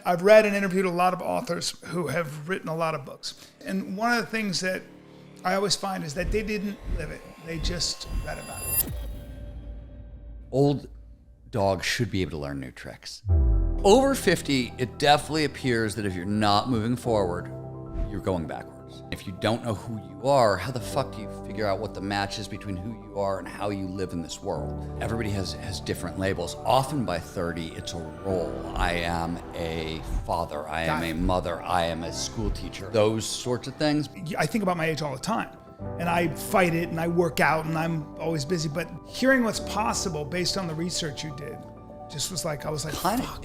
I've read and interviewed a lot of authors who have written a lot of books. And one of the things that I always find is that they didn't live it. They just read about it. Old dogs should be able to learn new tricks. Over 50, it definitely appears that if you're not moving forward, you're going backwards. If you don't know who you are, how the fuck do you figure out what the match is between who you are and how you live in this world? Everybody has different labels. Often by 30, it's a role. I am a father, I am a mother, I am a school teacher. Those sorts of things. I think about my age all the time. And I fight it and I work out and I'm always busy. But hearing what's possible based on the research you did, just was like, I was like, fuck.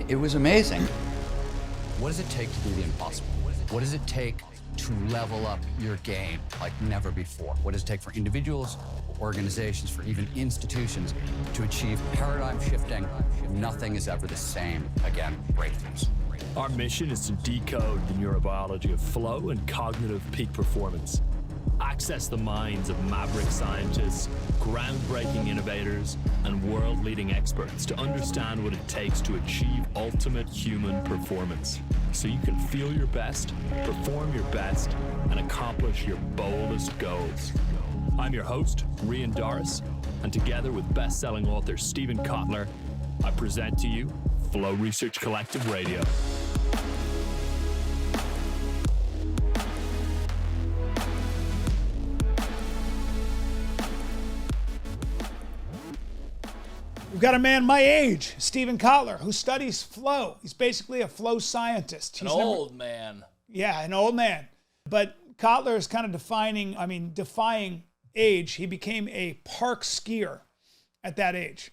It was amazing. What does it take to do the impossible? What does it take to level up your game like never before? What does it take for individuals, organizations, for even institutions to achieve paradigm shifting? Nothing is ever the same again, breakthroughs. Our mission is to decode the neurobiology of flow and cognitive peak performance. Access the minds of maverick scientists, groundbreaking innovators, and world-leading experts to understand what it takes to achieve ultimate human performance, so you can feel your best, perform your best, and accomplish your boldest goals. I'm your host, Rian Doris, and together with best-selling author Stephen Kotler, I present to you Flow Research Collective Radio. We've got a man my age, Stephen Kotler, who studies flow. He's basically a flow scientist. He's an old man. Yeah, an old man. But Kotler is kind of defying age. He became a park skier at that age.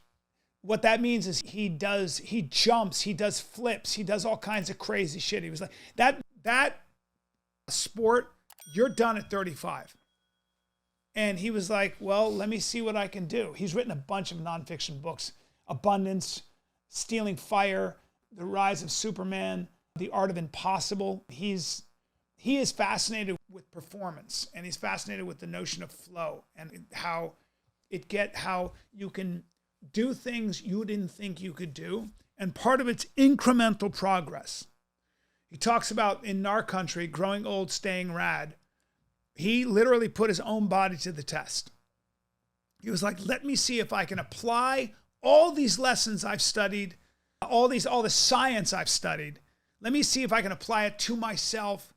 What that means is he jumps, he does flips, he does all kinds of crazy shit. He was like, that sport, you're done at 35. And he was like, well, let me see what I can do. He's written a bunch of nonfiction books: Abundance, Stealing Fire, The Rise of Superman, The Art of Impossible. He is fascinated with performance, and he's fascinated with the notion of flow and how you can do things you didn't think you could do. And part of it's incremental progress. He talks about in Gnar Country, growing old, staying rad. He literally put his own body to the test. He was like, let me see if I can apply all these lessons I've studied, all the science I've studied. Let me see if I can apply it to myself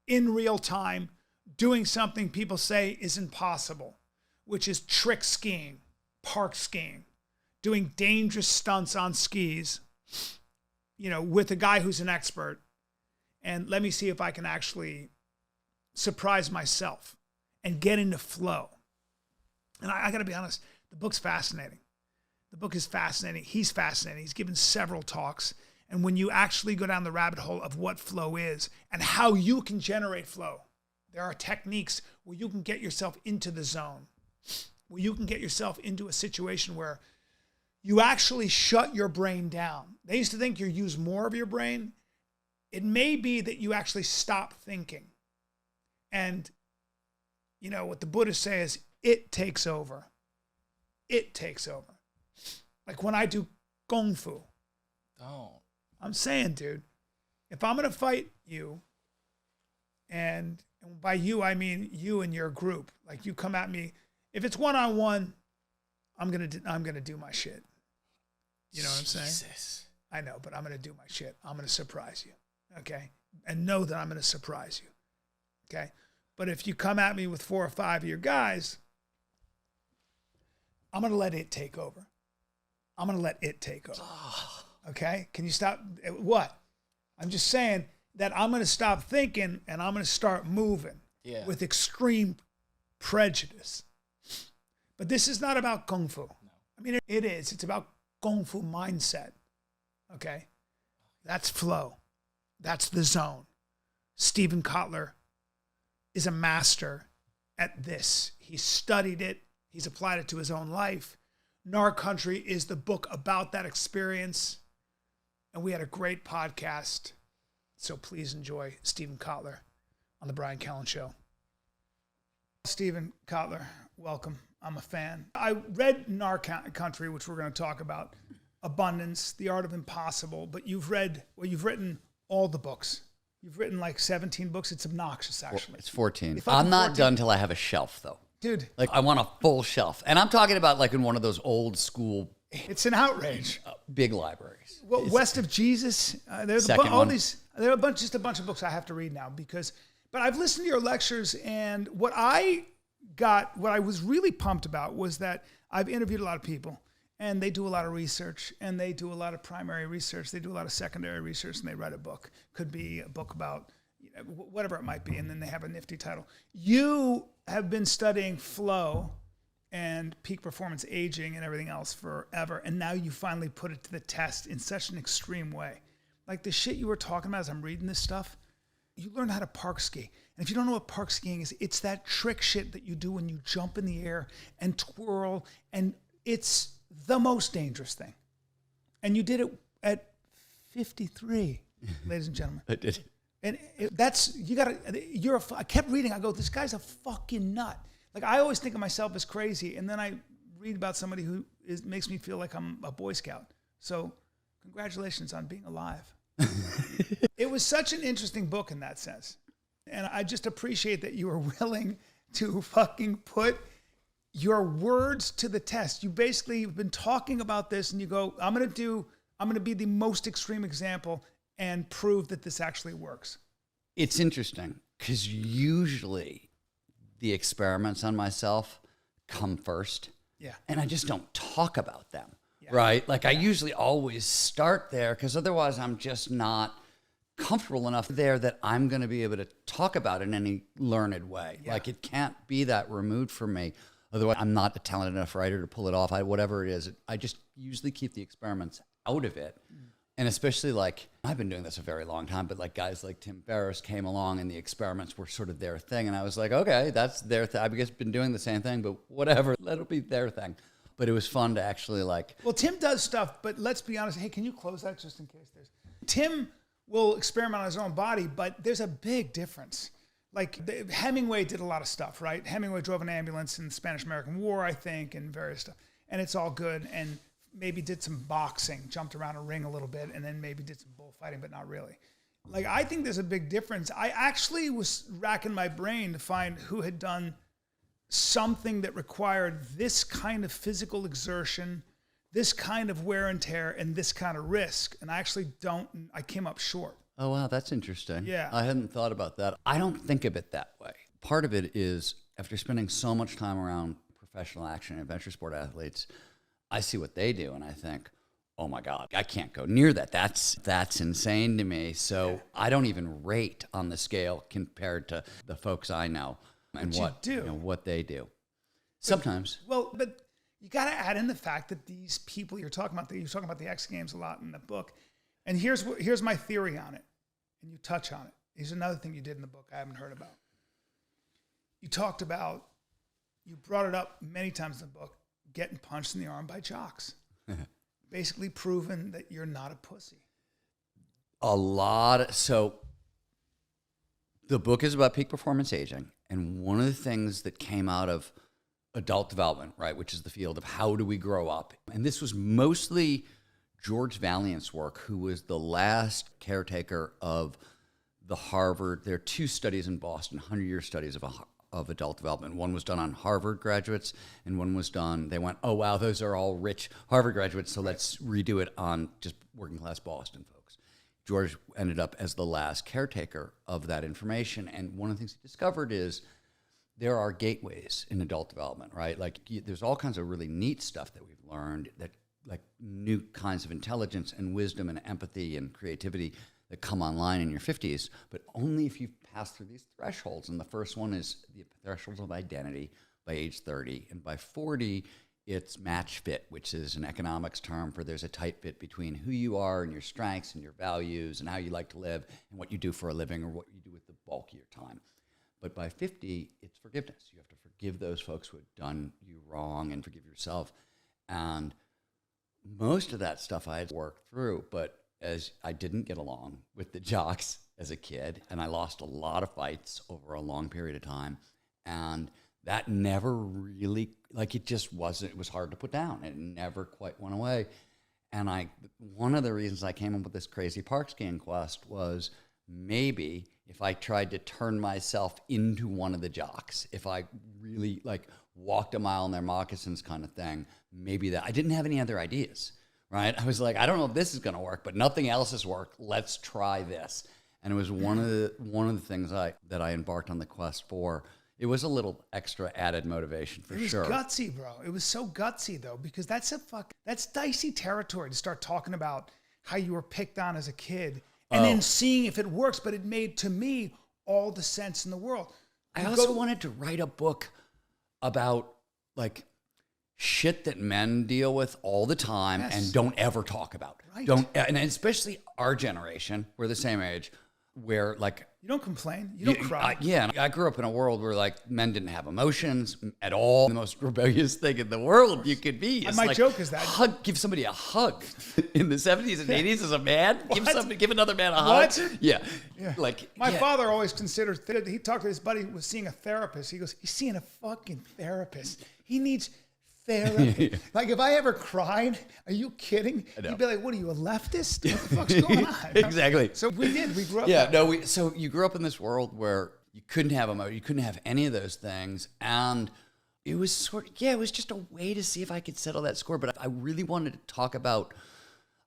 in real time, doing something people say is impossible, which is trick skiing, park skiing, doing dangerous stunts on skis, with a guy who's an expert. And let me see if I can actually surprise myself and get into flow. And I got to be honest, the book's fascinating. The book is fascinating. He's fascinating. He's given several talks. And when you actually go down the rabbit hole of what flow is and how you can generate flow, there are techniques where you can get yourself into the zone, where you can get yourself into a situation where you actually shut your brain down. They used to think you use more of your brain. It may be that you actually stop thinking. And, what the Buddhists say is, it takes over. It takes over. Like when I do Kung Fu. Don't. I'm saying, dude, if I'm going to fight you, and by you, I mean you and your group, like you come at me, if it's one-on-one, I'm going to do my shit. You know what I'm saying? Jesus. I know, but I'm going to do my shit. I'm going to surprise you. Okay? And know that I'm going to surprise you. Okay? But if you come at me with 4 or 5 of your guys, I'm going to let it take over. I'm going to let it take over. Okay? Can you stop? What? I'm just saying that I'm going to stop thinking and I'm going to start moving with extreme prejudice. But this is not about Kung Fu. No. I mean, it is. It's about Kung Fu mindset. Okay? That's flow. That's the zone. Stephen Kotler is a master at this. He studied it. He's applied it to his own life. Gnar Country is the book about that experience. And we had a great podcast. So please enjoy Stephen Kotler on The Brian Callen Show. Stephen Kotler, welcome. I'm a fan. I read Gnar Country, which we're going to talk about. Abundance, The Art of Impossible, but you've written all the books. You've written like 17 books. It's obnoxious, actually. It's 14. Fucking I'm not 14. done till I have a shelf, though. Dude, Like, I want a full shelf. And I'm talking about like in one of those old school it's an outrage. big libraries. Well, West of Jesus, there's Second all one. these. There are just a bunch of books I have to read now but I've listened to your lectures, and what I was really pumped about was that I've interviewed a lot of people, and they do a lot of research, and they do a lot of primary research, they do a lot of secondary research, and they write a book. Could be a book about whatever it might be, and then they have a nifty title. You have been studying flow and peak performance aging and everything else forever, and now you finally put it to the test in such an extreme way. Like the shit you were talking about as I'm reading this stuff, you learn how to park ski. And if you don't know what park skiing is, it's that trick shit that you do when you jump in the air and twirl, and it's the most dangerous thing. And you did it at 53, ladies and gentlemen. I did. And I kept reading, I go, this guy's a fucking nut. Like, I always think of myself as crazy, and then I read about somebody who makes me feel like I'm a Boy Scout. So, congratulations on being alive. It was such an interesting book in that sense. And I just appreciate that you were willing to fucking put your words to the test. You basically have been talking about this, and you go, I'm going to be the most extreme example and prove that this actually works. It's interesting because usually the experiments on myself come first. Yeah. And I just don't talk about them. Yeah. Right? Like I usually always start there because otherwise I'm just not comfortable enough there that I'm going to be able to talk about it in any learned way. Yeah. Like it can't be that removed from me. Otherwise I'm not a talented enough writer to pull it off. Whatever it is, I just usually keep the experiments out of it. And especially like, I've been doing this a very long time, but like guys like Tim Ferriss came along and the experiments were sort of their thing. And I was like, okay, that's their thing. I've just been doing the same thing, but whatever, let it be their thing. But it was fun to actually like. Well, Tim does stuff, but let's be honest. Hey, can you close that just in case there's. Tim will experiment on his own body, but there's a big difference. Like Hemingway did a lot of stuff, right? Hemingway drove an ambulance in the Spanish-American War, I think, and various stuff. And it's all good. And maybe did some boxing, jumped around a ring a little bit, and then maybe did some bullfighting, but not really. Like, I think there's a big difference. I actually was racking my brain to find who had done something that required this kind of physical exertion, this kind of wear and tear, and this kind of risk. And I came up short. Oh, wow, that's interesting. Yeah. I hadn't thought about that. I don't think of it that way. Part of it is, after spending so much time around professional action and adventure sport athletes, I see what they do and I think, oh my God, I can't go near that. That's insane to me. So yeah. I don't even rate on the scale compared to the folks I know and what they do. Sometimes. But you got to add in the fact that these people you're talking about the X Games a lot in the book. And here's my theory on it. And you touch on it. Here's another thing you did in the book I haven't heard about. You brought it up many times in the book, getting punched in the arm by jocks. Basically proven that you're not a pussy. So the book is about peak performance aging. And one of the things that came out of adult development, right, which is the field of how do we grow up. And this was mostly George Valiant's work, who was the last caretaker of the Harvard. There are two studies in Boston, 100-year studies of adult development. One was done on Harvard graduates, and one was done, they went, oh, wow, those are all rich Harvard graduates, so let's redo it on just working-class Boston folks. George ended up as the last caretaker of that information, and one of the things he discovered is there are gateways in adult development, right? Like, there's all kinds of really neat stuff that we've learned, that like new kinds of intelligence and wisdom and empathy and creativity that come online in your 50s, but only if you've passed through these thresholds. And the first one is the thresholds of identity by age 30. And by 40, it's match fit, which is an economics term for there's a tight fit between who you are and your strengths and your values and how you like to live and what you do for a living or what you do with the bulk of your time. But by 50, it's forgiveness. You have to forgive those folks who have done you wrong and forgive yourself. And most of that stuff I had worked through, but as I didn't get along with the jocks as a kid, and I lost a lot of fights over a long period of time, and that never really, like it just wasn't, it was hard to put down. It never quite went away. And one of the reasons I came up with this crazy park scan quest was maybe if I tried to turn myself into one of the jocks, if I really like walked a mile in their moccasins kind of thing, maybe that I didn't have any other ideas, right? I was like, I don't know if this is going to work, but nothing else has worked. Let's try this. And it was one of the things that I embarked on the quest for. It was a little extra added motivation for sure. It was gutsy, bro. It was so gutsy though, because that's dicey territory to start talking about how you were picked on as a kid and then seeing if it works. But it made, to me, all the sense in the world. I also wanted to write a book about like shit that men deal with all the time and don't ever talk about. Right. And especially our generation, we're the same age, where like you don't complain, you don't cry. I grew up in a world where like men didn't have emotions at all. The most rebellious thing in the world you could be. And my joke is that give somebody a hug in the 70s and 80s as a man. Give another man a hug. Yeah. Like my father always considered. He talked to his buddy who was seeing a therapist. He goes, he's seeing a fucking therapist. He needs therapy. Like if I ever cried, are you kidding? He'd be like, "What are you, a leftist? What the fuck's going on?" Exactly. So we grew up. Yeah, so you grew up in this world where you couldn't have emotion, you couldn't have any of those things, and it was it was just a way to see if I could settle that score. But I really wanted to talk about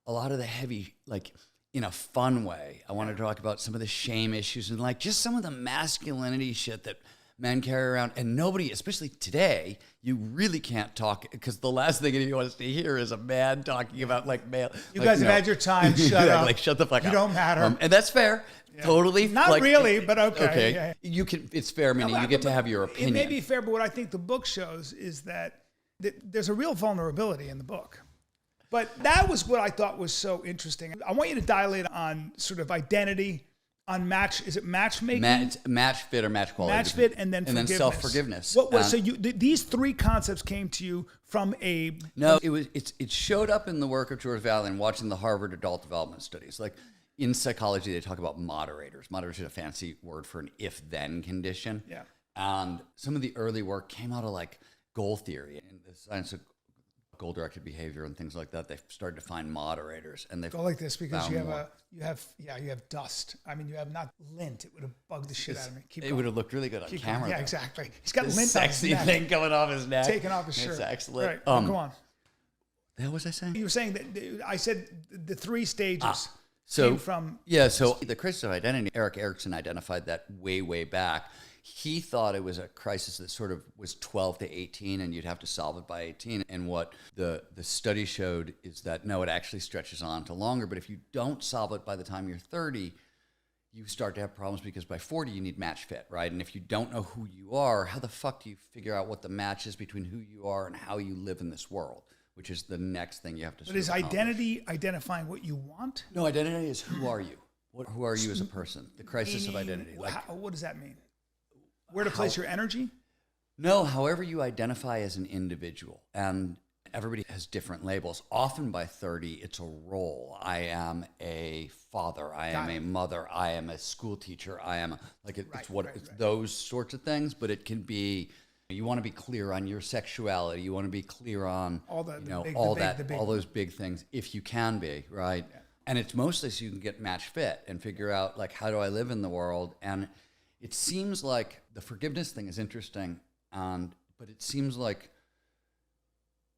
a lot of the heavy, like in a fun way. I wanted to talk about some of the shame issues and like just some of the masculinity shit that men carry around, and nobody, especially today, you really can't talk, because the last thing anyone wants to hear is a man talking about like male. You guys have had your time. Shut up. Like shut the fuck up. You don't matter. And that's fair. Yeah. Totally. Not like, really, but okay. Okay. Yeah. You can. It's fair, meaning you get to have your opinion. It may be fair, but what I think the book shows is that there's a real vulnerability in the book. But that was what I thought was so interesting. I want you to dilate on sort of identity. On is it matchmaking? Match fit or match quality. Match fit and then forgiveness. Self-forgiveness. So these three concepts came to you from a... No, it showed up in the work of George Valley and watching the Harvard adult development studies. Like in psychology, they talk about moderators. Moderators is a fancy word for an if-then condition. Yeah. And some of the early work came out of like goal theory and the science of goal-directed behavior and things like that. They've started to find moderators, and they've go like this because you have dust. I mean, you have not lint. It would have bugged the shit out of me. It would have looked really good on camera. Yeah, though. exactly. He's got this lint sexy on his thing coming off his neck, taking off his shirt. It's excellent. Right. Go on. What was I saying? You were saying that I said the three stages came from. Yeah. So the crisis of identity, Erik Erikson identified that way back. He thought it was a crisis that sort of was 12 to 18 and you'd have to solve it by 18. And what the study showed is that, no, it actually stretches on to longer. But if you don't solve it by the time you're 30, you start to have problems because by 40, you need match fit, right? And if you don't know who you are, how the fuck do you figure out what the match is between who you are and how you live in this world, which is the next thing you have to But is identity identifying what you want? No, identity is who are you? Who are you as a person? The crisis of identity. What does that mean? Where to place your energy? No, however you identify as an individual. And everybody has different labels. Often by 30, it's a role. I am a father. I am a mother. I am a school teacher. I am it's those sorts of things. But it can be, you want to be clear on your sexuality. You want to be clear on all those big things, if you can be, right? Yeah. And it's mostly so you can get match fit and figure out like, how do I live in the world? And it seems like the forgiveness thing is interesting, but it seems like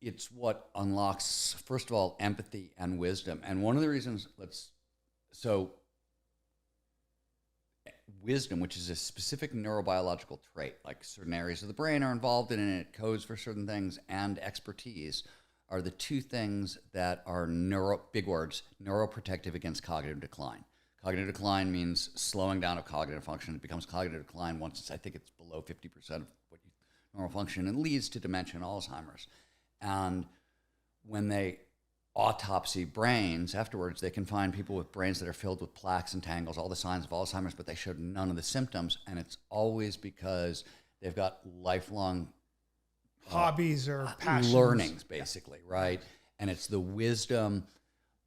it's what unlocks, first of all, empathy and wisdom. And one of the reasons, wisdom, which is a specific neurobiological trait, like certain areas of the brain are involved in it, it codes for certain things, and expertise are the two things that are big words, neuroprotective against cognitive decline. Cognitive decline means slowing down of cognitive function. It becomes cognitive decline once I think it's below 50% of what normal function, and leads to dementia and Alzheimer's. And when they autopsy brains afterwards, they can find people with brains that are filled with plaques and tangles, all the signs of Alzheimer's, but they showed none of the symptoms. And it's always because they've got lifelong hobbies or passions. Learnings, basically, right? And it's the wisdom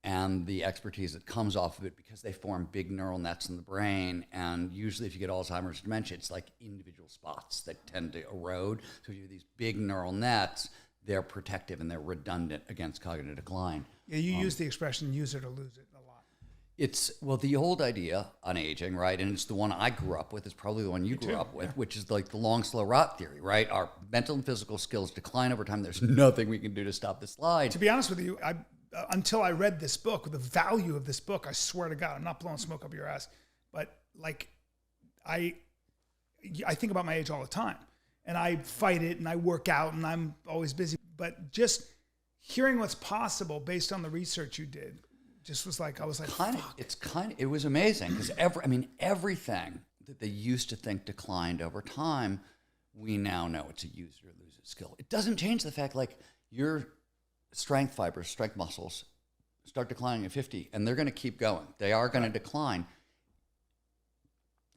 and the expertise that comes off of it because they form big neural nets in the brain. And usually if you get Alzheimer's dementia, it's like individual spots that tend to erode. So you have these big neural nets, they're protective and they're redundant against cognitive decline. Yeah, you use the expression use it or lose it a lot. It's, well, the old idea on aging, right? And it's the one I grew up with. It's probably the one you grew up with, which is like the long, slow rot theory, right? Our mental and physical skills decline over time. There's nothing we can do to stop the slide. To be honest with you, until I read this book, the value of this book, I swear to God, I'm not blowing smoke up your ass, but like I think about my age all the time, and I fight it, and I work out, and I'm always busy. But just hearing what's possible based on the research you did, just was like, I was like, fuck. It was amazing because everything that they used to think declined over time, we now know it's a use it or lose it skill. It doesn't change the fact, like, your strength fibers, strength muscles start declining at 50, and they're going to keep going. They are going to decline.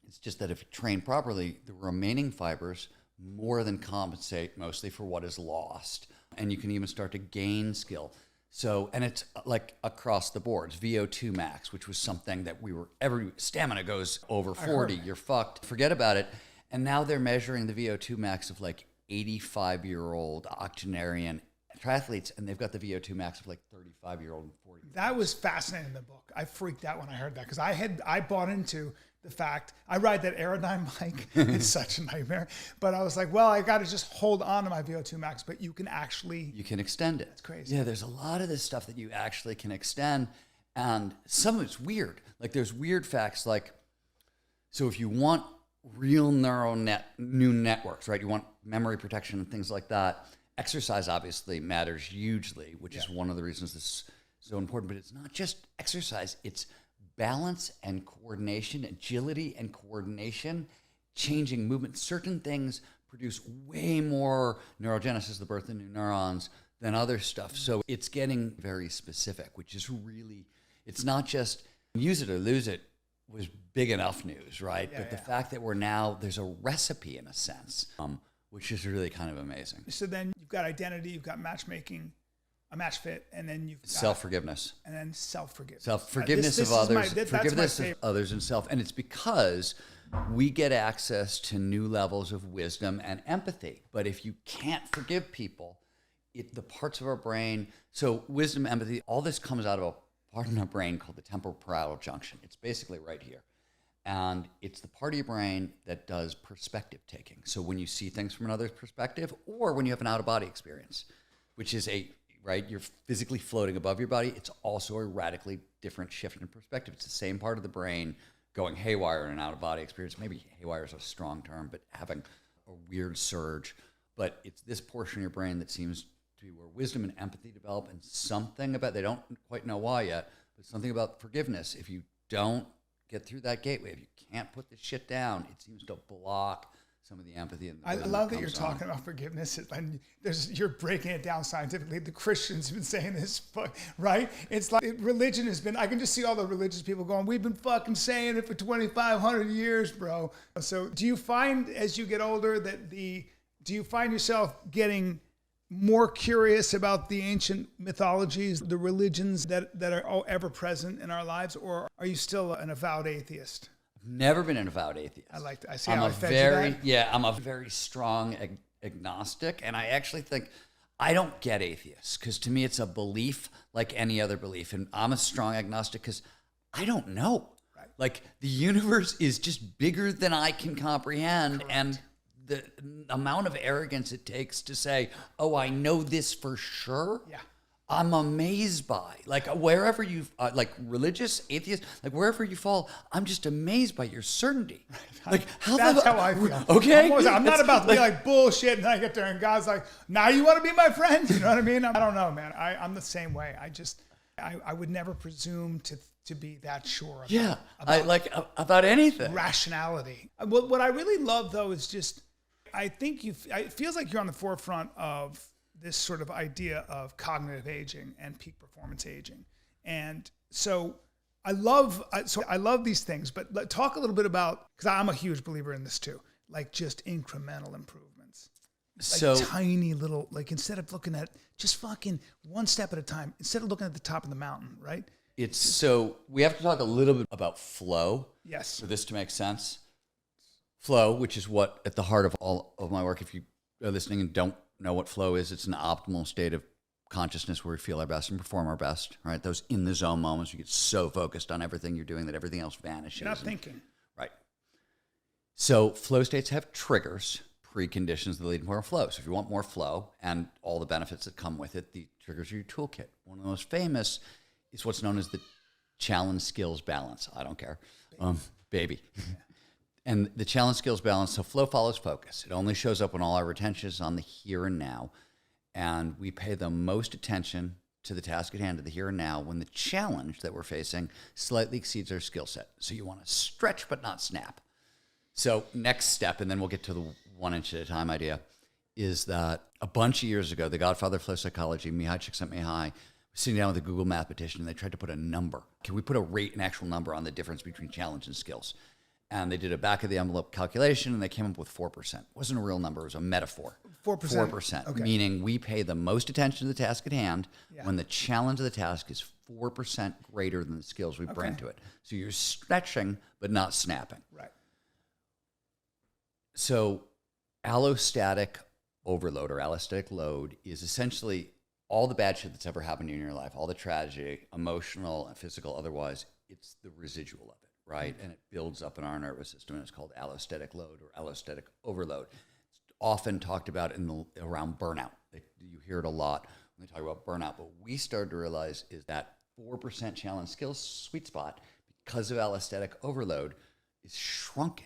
It's just that if you train properly, the remaining fibers more than compensate mostly for what is lost. And you can even start to gain skill. So, and it's like across the boards, VO2 max, which was something that every stamina goes over 40, you're fucked, forget about it. And now they're measuring the VO2 max of like 85-year-old octogenarian triathletes, and they've got the VO2 max of like 35-year-old and 40. That was fascinating in the book. I freaked out when I heard that because I bought into the fact, I ride that Aerodyne bike. It's such a nightmare. But I was like, well, I got to just hold on to my VO2 max, but you can extend it. That's crazy. Yeah, there's a lot of this stuff that you actually can extend, and some of it's weird. Like there's weird facts, like, so if you want real new networks, right? You want memory protection and things like that. Exercise obviously matters hugely, which is one of the reasons this is so important. But it's not just exercise; it's balance and coordination, agility and coordination, changing movement. Certain things produce way more neurogenesis, the birth of new neurons, than other stuff. So it's getting very specific, which is really, it's not just use it or lose it was big enough news, right? But the fact that there's a recipe in a sense, which is really kind of amazing. So then you've got identity, you've got matchmaking, a match fit, and then you've got self-forgiveness. And then self-forgiveness. Self-forgiveness of others, forgiveness of others and self. And it's because we get access to new levels of wisdom and empathy. But if you can't forgive people, the parts of our brain, so wisdom, empathy, all this comes out of a part of our brain called the temporal parietal junction. It's basically right here. And it's the part of your brain that does perspective taking. So when you see things from another's perspective, or when you have an out-of-body experience, which is you're physically floating above your body, it's also a radically different shift in perspective. It's the same part of the brain going haywire in an out-of-body experience. Maybe haywire is a strong term, but having a weird surge. But it's this portion of your brain that seems to be where wisdom and empathy develop, and something about, they don't quite know why yet, but something about forgiveness. If you don't get through that gateway, if you can't put this shit down, it seems to block some of the empathy. And I love that you're talking about forgiveness, and you're breaking it down scientifically. The Christians have been saying this, right? It's like religion has been, I can just see all the religious people going, we've been fucking saying it for 2,500 years, bro. So do you find as you get older do you find yourself getting more curious about the ancient mythologies, the religions that are ever present in our lives, or are you still an avowed atheist? Never been an avowed atheist. I like that. I see how I fed you that. Yeah, I'm a very strong agnostic, and I actually think I don't get atheists, because to me it's a belief like any other belief, and I'm a strong agnostic because I don't know. Right. Like the universe is just bigger than I can comprehend. Correct. And the amount of arrogance it takes to say, oh, I know this for sure. Yeah. I'm amazed by, like, wherever you, like religious, atheist, like wherever you fall, I'm just amazed by your certainty. Like, that's how I feel. Okay. I'm not about to be like bullshit, and I get there and God's like, now you want to be my friend? You know what I mean? I don't know, man. I'm the same way. I would never presume to be that sure about anything. Rationality. What I really love though is just, it feels like you're on the forefront of this sort of idea of cognitive aging and peak performance aging. And so I love these things, but talk a little bit about, because I'm a huge believer in this too, like just incremental improvements. Like so tiny little, like instead of looking at just fucking one step at a time, instead of looking at the top of the mountain, right? So we have to talk a little bit about flow. Yes. For this to make sense. Flow, which is what at the heart of all of my work, if you are listening and don't know what flow is, it's an optimal state of consciousness where we feel our best and perform our best, right? Those in the zone moments, you get so focused on everything you're doing that everything else vanishes. You're not thinking. Right. So flow states have triggers, preconditions that lead to more flow. So if you want more flow and all the benefits that come with it, the triggers are your toolkit. One of the most famous is what's known as the challenge skills balance. I don't care. Baby. And the challenge skills balance, so flow follows focus. It only shows up when all our attention is on the here and now. And we pay the most attention to the task at hand, to the here and now, when the challenge that we're facing slightly exceeds our skill set. So you want to stretch but not snap. So next step, and then we'll get to the 1 inch at a time idea, is that a bunch of years ago, the Godfather of flow psychology, Mihai Csikszentmihalyi, was sitting down with a Google Mathematician, and they tried to put a number. Can we put a rate, an actual number on the difference between challenge and skills? And they did a back-of-the-envelope calculation, and they came up with 4%. It wasn't a real number. It was a metaphor. 4%? 4%, okay. Meaning we pay the most attention to the task at hand when the challenge of the task is 4% greater than the skills we bring to it. So you're stretching, but not snapping. Right. So allostatic overload or allostatic load is essentially all the bad shit that's ever happened in your life, all the tragedy, emotional and physical, otherwise, it's the residual of it, right? And it builds up in our nervous system, and it's called allostatic load or allostatic overload. It's often talked about around burnout. You hear it a lot when they talk about burnout, but we started to realize is that 4% challenge skills sweet spot, because of allostatic overload, is shrunken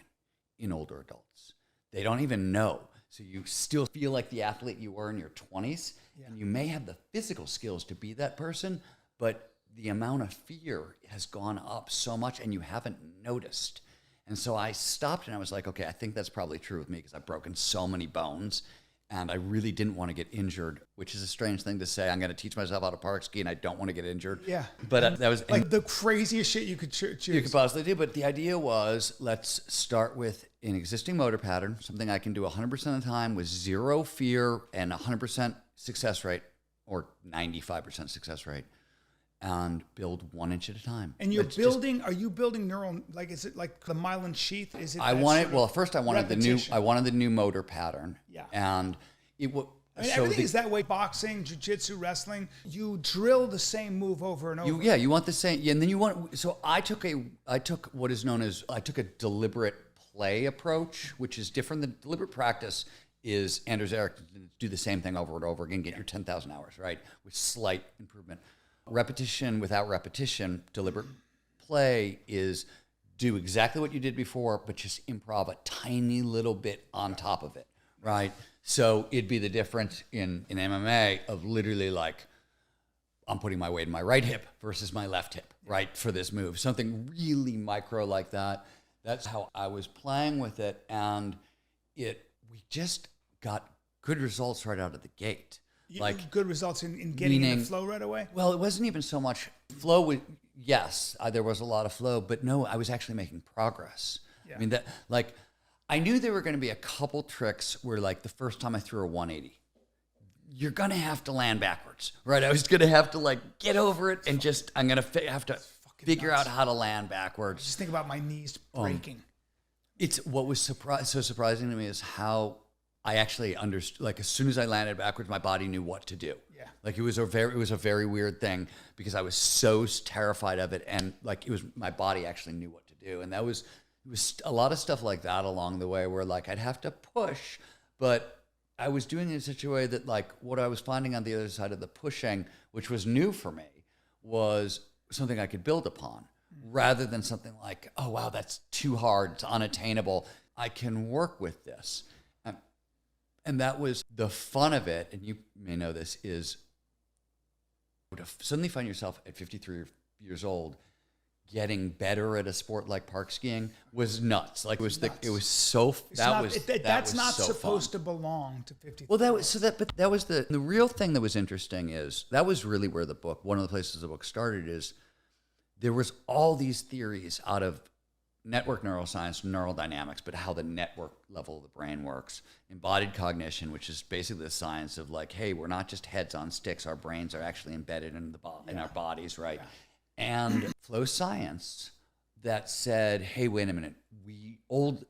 in older adults. They don't even know. So you still feel like the athlete you were in your 20s, and you may have the physical skills to be that person, but the amount of fear has gone up so much and you haven't noticed. And so I stopped and I was like, okay, I think that's probably true with me because I've broken so many bones and I really didn't want to get injured, which is a strange thing to say. I'm going to teach myself how to park ski and I don't want to get injured. Yeah. But that was like the craziest shit you could choose. You could possibly do. But the idea was, let's start with an existing motor pattern, something I can do 100% of the time with zero fear and 100% success rate or 95% success rate, and build 1 inch at a time. And you're building, are you building neural, like, is it like the myelin sheath? Is it? First I wanted the new motor pattern. Yeah. And it was, everything is that way. Boxing, jiu-jitsu, wrestling, you drill the same move over and over. You want the same, and then you want, so I took what is known as, I took a deliberate play approach, which is different than deliberate practice. Is Anders Ericsson do the same thing over and over again, get your 10,000 hours, right? With slight improvement. Repetition without repetition, deliberate play is do exactly what you did before, but just improv a tiny little bit on top of it, right? So it'd be the difference in MMA of literally like, I'm putting my weight in my right hip versus my left hip, right, for this move. Something really micro like that. That's how I was playing with it, and we just got good results right out of the gate. Like good results in getting in the flow right away? Well, it wasn't even so much flow. Yes, there was a lot of flow, but no, I was actually making progress. Yeah. I mean, I knew there were going to be a couple tricks where, like, the first time I threw a 180, you're going to have to land backwards, right? I was going to have to, like, get over it and I'm going to have to figure out how to land backwards. Just think about my knees breaking. It's what was so surprising to me is how I actually understood, like, as soon as I landed backwards, my body knew what to do. Yeah. Like, it was a very weird thing because I was so terrified of it. And like, my body actually knew what to do. And it was a lot of stuff like that along the way where, like, I'd have to push, but I was doing it in such a way that, like, what I was finding on the other side of the pushing, which was new for me, was something I could build upon rather than something like, oh, wow, that's too hard. It's unattainable. I can work with this. And that was the fun of it, and you may know this, is to suddenly find yourself at 53 years old getting better at a sport like park skiing was nuts. Like, that's not supposed to belong to 53. Well, that was the real thing that was interesting is that was really where one of the places the book started is there was all these theories out of network neuroscience, neural dynamics, but how the network level of the brain works. Embodied cognition, which is basically the science of, like, hey, we're not just heads on sticks. Our brains are actually embedded in our bodies, right? Yeah. And flow science that said, hey, wait a minute. Old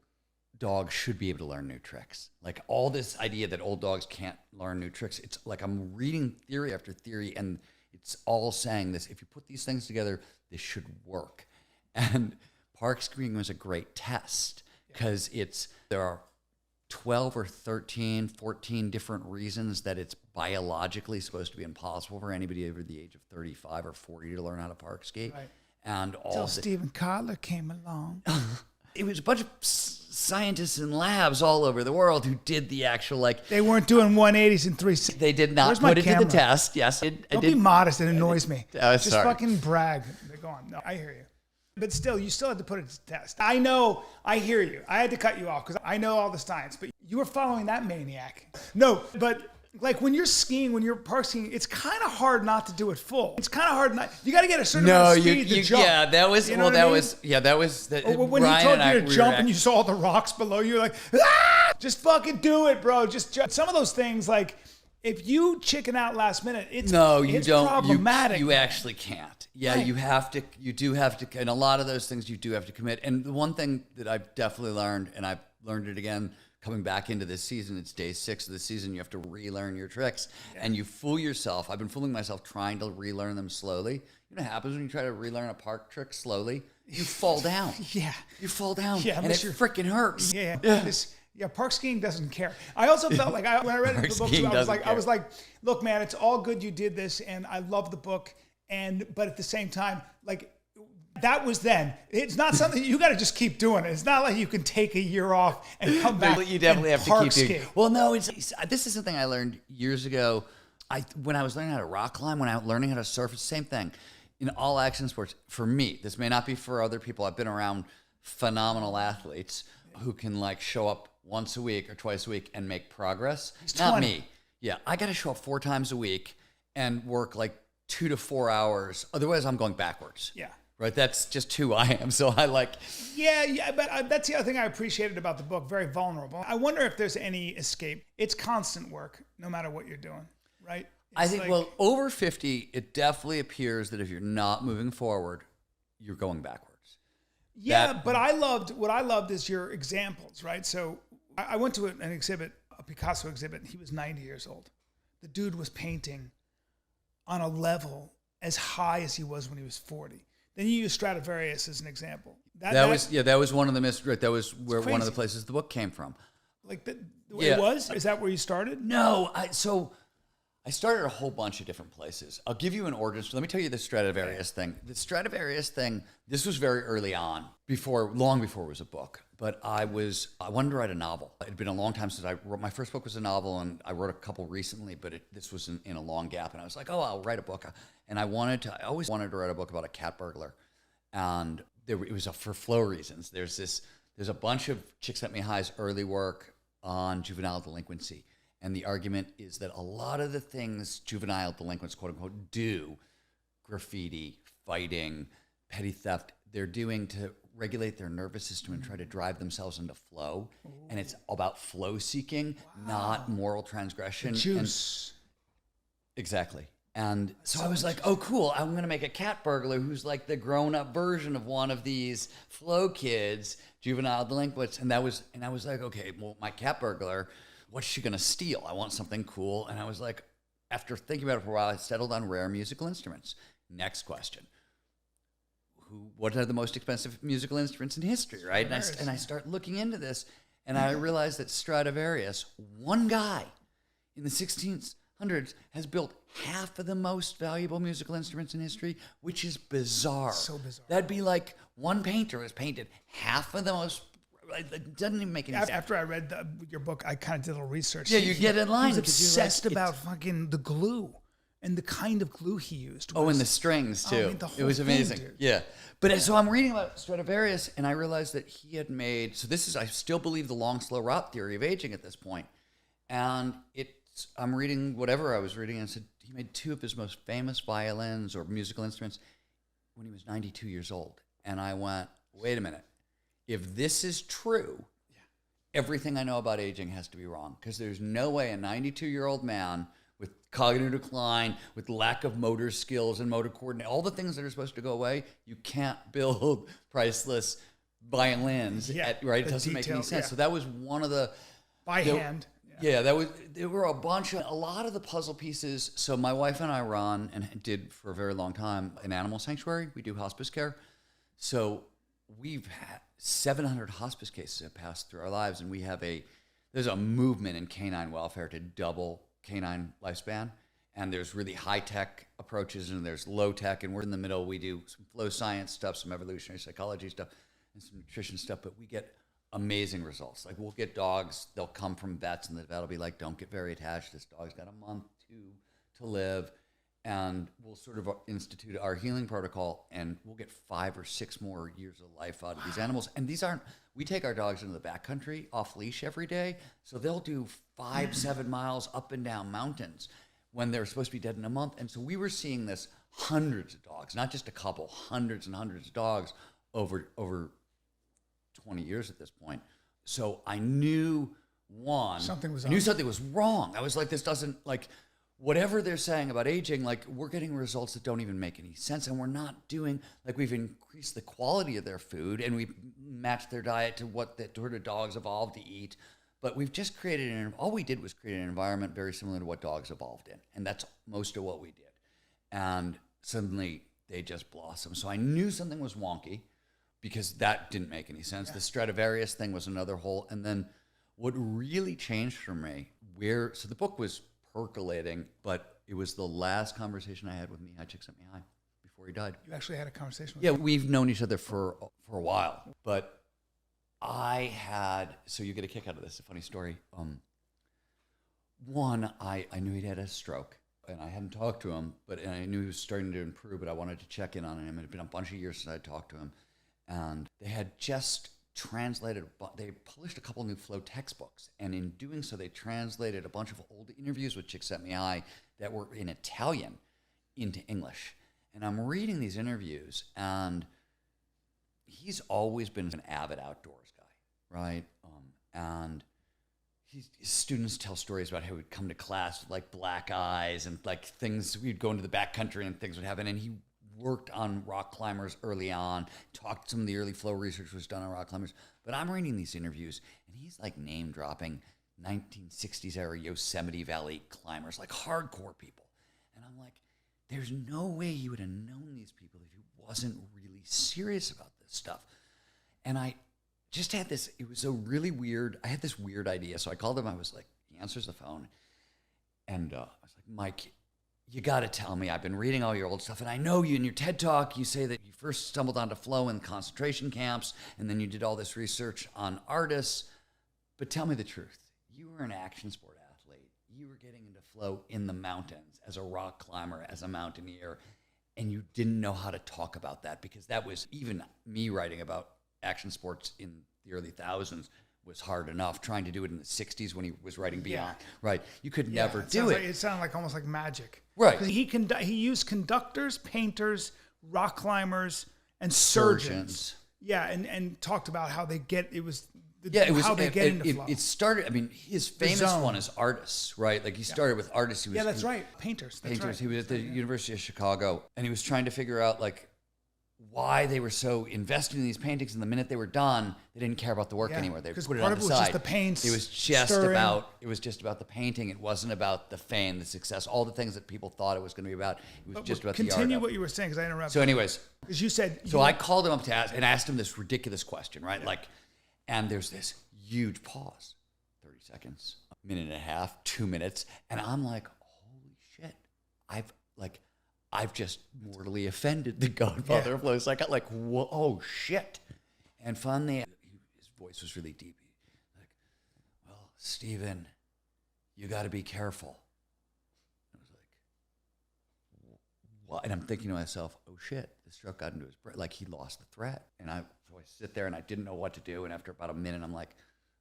dogs should be able to learn new tricks. Like all this idea that old dogs can't learn new tricks. It's like I'm reading theory after theory, and it's all saying this. If you put these things together, this should work. And park skiing was a great test because there are 12 or 13, 14 different reasons that it's biologically supposed to be impossible for anybody over the age of 35 or 40 to learn how to park ski. Right. And Until Stephen Kotler came along. It was a bunch of scientists in labs all over the world who did the actual, like... They weren't doing 180s and 360s. They did not put it to the test. Yes, Don't be modest. It annoys me. Just sorry. Fucking brag. Go on. No, I hear you. But still, you still had to put it to the test. I know. I hear you. I had to cut you off because I know all the science. But you were following that maniac. No, but... Like when you're skiing, when you're park skiing, it's kind of hard not to do it full. It's kind of hard not. You got to get a certain amount of speed to jump. Yeah, that was. You know that was. Or when he told you to jump and you saw the rocks below you, you're like, ah! Just fucking do it, bro. Just jump. Some of those things, like if you chicken out last minute, it's problematic. You actually can't. Yeah, right. You do have to, and a lot of those things you do have to commit. And the one thing that I've definitely learned, and I've learned it again. Coming back into this season, it's day 6 of the season. You have to relearn your tricks, and you fool yourself. I've been fooling myself trying to relearn them slowly. You know what happens when you try to relearn a park trick slowly? You fall down. Yeah, you fall down, yeah, and it freaking hurts. Yeah, park skiing doesn't care. I also felt like when I read the book, I was like, look, man, it's all good you did this, and I love the book, but at the same time, like. That was then. It's not something you got to just keep doing it. It's not like you can take a year off and come back. You definitely have to keep skiing. Well, no, this is something I learned years ago. When I was learning how to rock climb, when I was learning how to surf, it's the same thing. In all action sports, for me, this may not be for other people. I've been around phenomenal athletes who can like show up once a week or twice a week and make progress. Not me. Yeah, I got to show up 4 times a week and work like 2 to 4 hours. Otherwise, I'm going backwards. Yeah. Right, that's just who I am. So I like... Yeah, but that's the other thing I appreciated about the book. Very vulnerable. I wonder if there's any escape. It's constant work, no matter what you're doing, right? I think, over 50, it definitely appears that if you're not moving forward, you're going backwards. Yeah, but what I loved is your examples, right? So I went to an exhibit, a Picasso exhibit, and he was 90 years old. The dude was painting on a level as high as he was when he was 40. Then you use Stradivarius as an example. That was one of the that was where one of the places the book came from. Like it was? Is that where you started? No, I started a whole bunch of different places. I'll give you an order. So let me tell you the Stradivarius thing. The Stradivarius thing, this was very early on, long before it was a book. But I wanted to write a novel. It had been a long time since I wrote. My first book was a novel, and I wrote a couple recently, but this was in a long gap. And I was like, I'll write a book. And I always wanted to write a book about a cat burglar. And it was for flow reasons. There's a bunch of Csikszentmihalyi's early work on juvenile delinquency. And the argument is that a lot of the things juvenile delinquents, quote unquote, do, graffiti, fighting, petty theft, they're doing to regulate their nervous system and try to drive themselves into flow. Ooh. And it's about flow seeking, not moral transgression. The juice. Exactly. And so I was like, oh, cool. I'm going to make a cat burglar who's like the grown-up version of one of these flow kids, juvenile delinquents. And I was like, okay, well, my cat burglar, what's she going to steal? I want something cool. And I was like, after thinking about it for a while, I settled on rare musical instruments. Next question. What are the most expensive musical instruments in history, right? And I start looking into this, and I realized that Stradivarius, one guy in the 1600s, has built half of the most valuable musical instruments in history, which is bizarre. So bizarre. That'd be like one painter has painted half of the most... It doesn't even make any sense. After I read your book, I kind of did a little research. Yeah, you get in line. He's obsessed about fucking the glue and the kind of glue he used. And the strings, too. I mean, the whole it was amazing. Thing, dude. Yeah. But so I'm reading about Stradivarius, and I realized that he had made... So this is, I still believe, the long, slow rot theory of aging at this point. And I'm reading whatever I was reading, and it said he made 2 of his most famous violins or musical instruments when he was 92 years old. And I went, wait a minute. If this is true, everything I know about aging has to be wrong, because there's no way a 92-year-old man with cognitive decline, with lack of motor skills and motor coordination, all the things that are supposed to go away, you can't build priceless violins, right? It the doesn't make any detail, sense. yeah. So that was one of the By hand. Yeah, there were a lot of the puzzle pieces. So my wife and I run and did for a very long time an animal sanctuary. We do hospice care. So we've had 700 hospice cases that passed through our lives, and there's a movement in canine welfare to double canine lifespan. And there's really high tech approaches and there's low tech, and we're in the middle. We do some flow science stuff, some evolutionary psychology stuff, and some nutrition stuff, but we get amazing results. Like we'll get dogs, they'll come from vets and the vet will be like, don't get very attached. This dog's got a month, 2 to live. And we'll sort of institute our healing protocol and we'll get 5 or 6 more years of life out of these animals. And we take our dogs into the backcountry off leash every day. So they'll do 5-7 miles up and down mountains when they're supposed to be dead in a month. And so we were seeing this hundreds of dogs, not just a couple, hundreds and hundreds of dogs over 20 years at this point. So I knew Something was wrong. I was like, this doesn't, like, whatever they're saying about aging, like, we're getting results that don't even make any sense. And we're not doing, like, we've increased the quality of their food and we've matched their diet to what the sort of dogs evolved to eat. But we've just all we did was create an environment very similar to what dogs evolved in. And that's most of what we did. And suddenly they just blossomed. So I knew something was wonky because that didn't make any sense. Yeah. The Stradivarius thing was another hole. And then what really changed for me, so the book was percolating, but it was the last conversation I had with Mihai Csikszentmihalyi before he died. You actually had a conversation with him? him? Yeah, we've known each other for a while, but so you get a kick out of this, a funny story. One, I knew he'd had a stroke, and I hadn't talked to him, and I knew he was starting to improve, but I wanted to check in on him. It had been a bunch of years since I'd talked to him, and they had just they published a couple new flow textbooks, and in doing so, they translated a bunch of old interviews with Csikszentmihalyi that were in Italian into English. And I'm reading these interviews, and he's always been an avid outdoors guy, right? And his students tell stories about how he'd come to class with like black eyes and like things. We'd go into the backcountry and things would happen, and he worked on rock climbers early on, talked some of the early flow research was done on rock climbers. But I'm reading these interviews, and he's like name dropping 1960s era Yosemite Valley climbers, like hardcore people. And I'm like, there's no way he would have known these people if he wasn't really serious about this stuff. And I just had this, I had this weird idea. So I called him, I was like, he answers the phone. And I was like, Mike, you got to tell me, I've been reading all your old stuff, and I know you in your TED Talk, you say that you first stumbled onto flow in concentration camps, and then you did all this research on artists. But tell me the truth. You were an action sport athlete. You were getting into flow in the mountains as a rock climber, as a mountaineer, and you didn't know how to talk about that, because that was, even me writing about action sports in the early thousands was hard enough. Trying to do it in the 60s when he was writing Beyond, right? You could never do it. It sounded like almost like magic. Right. He used conductors, painters, rock climbers, and surgeons. Yeah, and talked about how they get, how they get into flow. It started, I mean, his famous one is artists, right? Like he started with artists. That's right. Painters. Right. He was at the University of Chicago, and he was trying to figure out like why they were so invested in these paintings, and the minute they were done, they didn't care about the work anymore. They put it on the side. Part of it was just the paints. It was just about the painting. It wasn't about the fame, the success, all the things that people thought it was going to be about. It was just about the art. Continue what you were saying, because I interrupted. So, anyways, because you said. So I called him up to asked him this ridiculous question, right? Yeah. And there's this huge pause, 30 seconds, a minute and a half, 2 minutes, and I'm like, holy shit, I've just mortally offended the Godfather of flow. So I got like, whoa, oh shit. And finally, his voice was really deep. Like, well, Stephen, you got to be careful. I was like, what? And I'm thinking to myself, oh shit, the stroke got into his brain. Like he lost the threat. So I sit there and I didn't know what to do. And after about a minute, I'm like,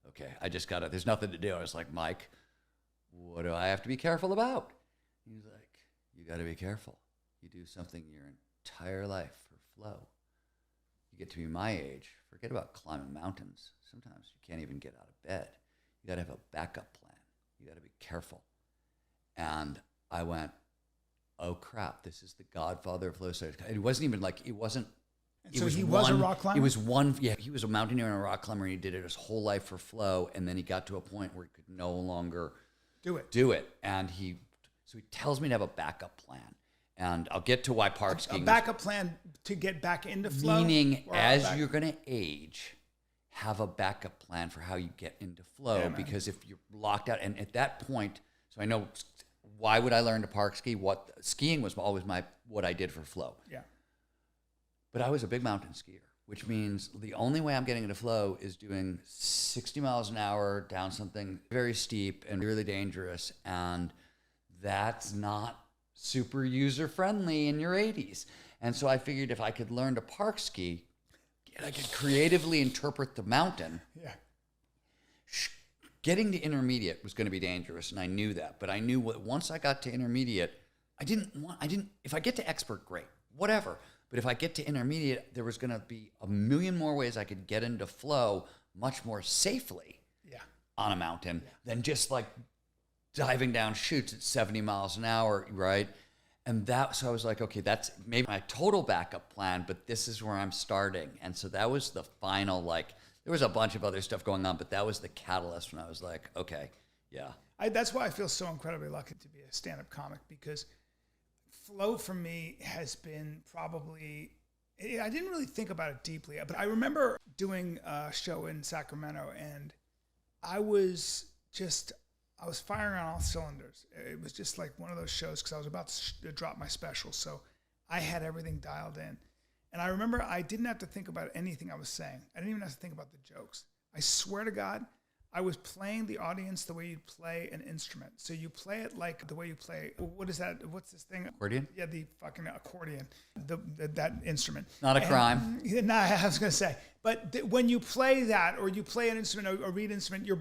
okay, there's nothing to do. I was like, Mike, what do I have to be careful about? He was like, you got to be careful. You do something your entire life for flow. You get to be my age, forget about climbing mountains. Sometimes you can't even get out of bed. You got to have a backup plan. You got to be careful. And I went, oh crap, this is the Godfather of flow studies. It wasn't And so he was a rock climber? It was one, yeah, he was a mountaineer and a rock climber, and he did it his whole life for flow, and then he got to a point where he could no longer do it. And so he tells me to have a backup plan. And I'll get to why park skiing. A backup plan to get back into flow? Meaning, as you're going to age, have a backup plan for how you get into flow. Because if you're locked out, and at that point, so I know, why would I learn to park ski? Skiing was always what I did for flow. Yeah. But I was a big mountain skier, which means the only way I'm getting into flow is doing 60 miles an hour down something very steep and really dangerous. And that's not super user-friendly in your 80s. And so I figured if I could learn to park ski, I could creatively interpret the mountain. Yeah. Getting to intermediate was going to be dangerous, and I knew that. But I knew once I got to intermediate, if I get to expert, great, whatever. But if I get to intermediate, there was going to be a million more ways I could get into flow much more safely on a mountain than just like diving down chutes at 70 miles an hour, right? And so I was like, okay, that's maybe my total backup plan, but this is where I'm starting. And so that was the final, there was a bunch of other stuff going on, but that was the catalyst when I was like, okay, yeah. That's why I feel so incredibly lucky to be a stand-up comic, because flow for me has been probably, I didn't really think about it deeply, but I remember doing a show in Sacramento, and I was firing on all cylinders. It was just like one of those shows because I was about to drop my special, so I had everything dialed in. And I remember I didn't have to think about anything I was saying. I didn't even have to think about the jokes. I swear to God, I was playing the audience the way you'd play an instrument. So you play it like the way you play, what is that? What's this thing? Accordion? Yeah, the fucking accordion, that instrument. Not a crime. No, I was going to say. But when you play that, or you play an instrument or read an instrument, you're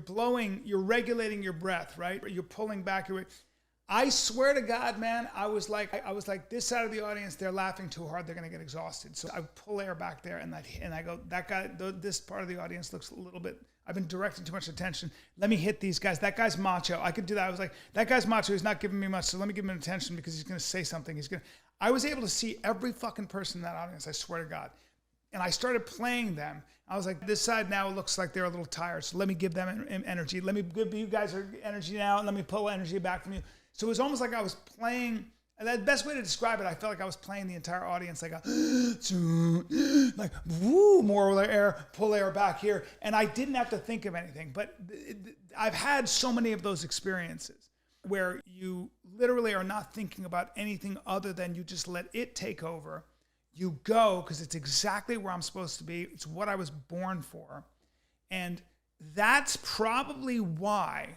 regulating your breath, right? You're pulling back your. I swear to God, man, I was like this side of the audience, they're laughing too hard, they're going to get exhausted. So I would pull air back there, and I go, that guy, this part of the audience looks a little bit. I've been directing too much attention. Let me hit these guys. That guy's macho. I could do that. I was like, that guy's macho. He's not giving me much, so let me give him attention because he's going to say something. I was able to see every fucking person in that audience, I swear to God. And I started playing them. I was like, this side now looks like they're a little tired, so let me give them energy. Let me give you guys energy now, and let me pull energy back from you. So it was almost like I was playing, and the best way to describe it, I felt like I was playing the entire audience like woo, more air, pull air back here. And I didn't have to think of anything. But I've had so many of those experiences where you literally are not thinking about anything other than you just let it take over. You go because it's exactly where I'm supposed to be. It's what I was born for. And that's probably why